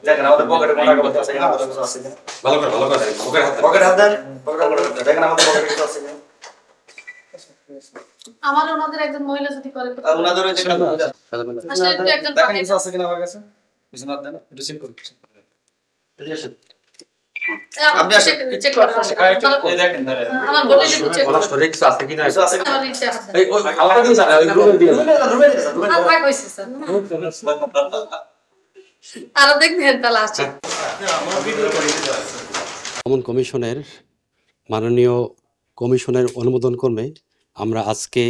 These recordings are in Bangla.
দেখেন আমাদের পকেটে কোন টাকা আছে কিনা, আমাদের কিছু আছে কিনা। ভালো করে পকেটে হাত দেন। দেখেন আমাদের পকেটে কিছু আছে কিনা। আমার ওনাদের একজন মহিলা যদি করে ওনাদের ওই যে আসলে একটু একজন দেখেন কিছু আছে কিনা আমার কাছে। কিছু না দেন, একটু চেক করুন। আপনি আসেন চেক করুন। এই দেখেন আমার বলে দিতে চেক করুন। সরে কিছু আছে কিনা। কিছু আছে কিনা। আমার ইচ্ছা আছে। এই ওই আলাদা দিন স্যার, ওই রুমে দিয়ে আর ভাগ হইছে স্যার। আর দেখবেন তাহলে আছে। ভ্রমণ কমিশনের মাননীয় কমিশনের অনুমোদন ক্রমে আমরা আজকে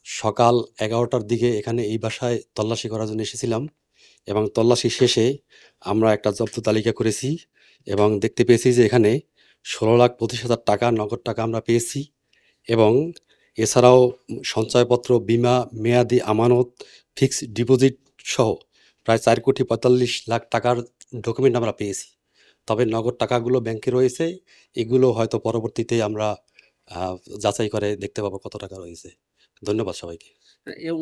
সকাল 11টার দিকে এখানে এই বাসায় তল্লাশি করার জন্য এসেছিলাম এবং তল্লাশি শেষে আমরা একটা জব্দ তালিকা করেছি এবং দেখতে পেয়েছি যে এখানে 16,25,000 টাকা নগদ টাকা আমরা পেয়েছি এবং এছাড়াও সঞ্চয়পত্র, বিমা, মেয়াদি আমানত, ফিক্সড ডিপোজিট সহ প্রায় 4,45,00,000 টাকার ডকুমেন্ট আমরা পেয়েছি। তবে নগদ টাকাগুলো ব্যাংকে রয়েছে, এগুলো হয়তো পরবর্তীতে আমরা যাচাই করে দেখতে পাবো কত টাকা রয়েছে। ধন্যবাদ সবাইকে।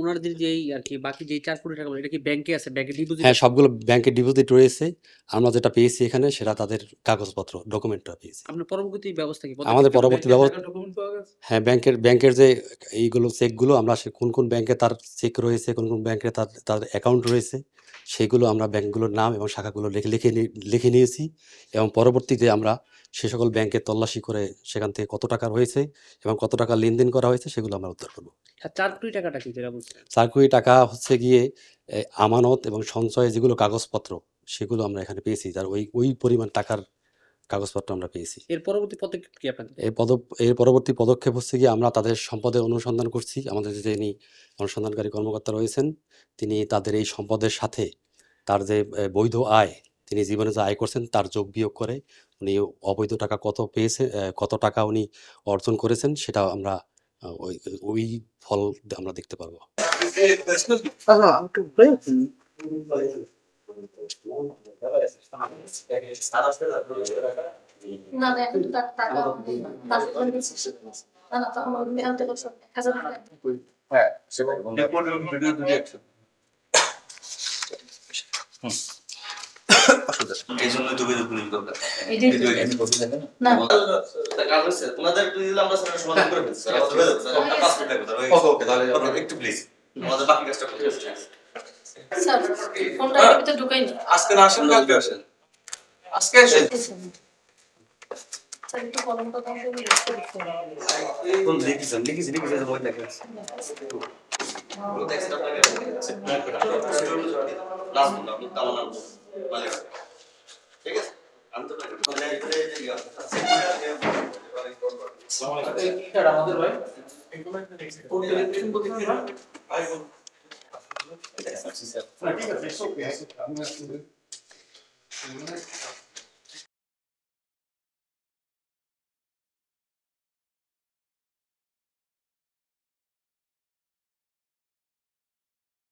ওনাদের যেই আর কি বাকি যেই 4 কোটি টাকা এটা কি ব্যাংকে আছে, ব্যাংকে ডিপোজিট? হ্যাঁ, সবগুলো ব্যাংকে ডিপোজিট রয়েছে। আমরা যেটা পেয়েছি এখানে সেটা তাদের কাগজপত্র, ডকুমেন্টটা পেয়েছি। আপনার পরবর্তী ব্যবস্থা কি? আমাদের পরবর্তী ব্যবস্থা, হ্যাঁ, ব্যাংকের যে এইগুলো চেকগুলো আমরা কোন কোন ব্যাংকে তার চেক রয়েছে, কোন কোন ব্যাংকে তার অ্যাকাউন্ট রয়েছে, সেগুলো আমরা ব্যাংকগুলোর নাম এবং শাখাগুলো লিখে নিয়েছি এবং পরবর্তীতে আমরা সে সকল ব্যাংকে তল্লাশি করে সেখান থেকে কত টাকা রয়েছে এবং কত টাকা লেনদেন করা হয়েছে সেগুলো আমরা উদ্ধার করব। 4 কোটি টাকাটা কি যেটা বলছেন? 4 কোটি টাকা হচ্ছে গিয়ে আমানত এবং সঞ্চয়ে যেগুলো কাগজপত্র সেগুলো আমরা এখানে পেয়েছি, যার ওই পরিমাণ টাকার কাগজপত্র আমরা পেয়েছি। এর পরবর্তী পদক্ষেপ কি আপনাদের? এর পরবর্তী পদক্ষেপ হচ্ছে গিয়ে আমরা তাদের সম্পদের অনুসন্ধান করছি। আমাদের যিনি অনুসন্ধানকারী কর্মকর্তা রয়েছেন, তিনি তাদের এই সম্পদের সাথে তার যে বৈধ আয়, তিনি জীবনে যে আয় করছেন তার যোগ বিয়োগ করে উনি অবৈধ টাকা কত পেয়েছে, কত টাকা উনি অর্জন করেছেন, সেটা আমরা ওই ফল আমরা দেখতে পারবো। না না এখন তো টাকা না না তখন আমি আনতে বলছি 1000 টাকা। হ্যাঁ সেটা ভিডিও দুটো একসাথে। এই জন্য তো ভিডিও পুলিশ দরকার। ভিডিও এখানে বসে থাকে না। কাজ হচ্ছে তোমাদের দিলে আমরা সেটা সমাধান করে ফেলছি। আমাদের হয়ে যাচ্ছে। একটা পাস করতে হবে। ওকে তাহলে একটু প্লিজ আমাদের বাকি কাজটা করতে হবে। স্যার ফোনটা ভিতরে ঢুকাইনি। আজকে না আসেন, কালকে আসেন। আজকে আসেন। স্যার একটু কলমটা দাও তো কোন লিখিছেন বই দেখেন। বলতে এক্সট্রা টাকা লাস্ট না আপনি তামানা মানে ঠিক আছে আমি তো টাকা মানে এটা আমাদের ভাই কোন বলতে কি ভাই বল ঠিক আছে ওকে আমি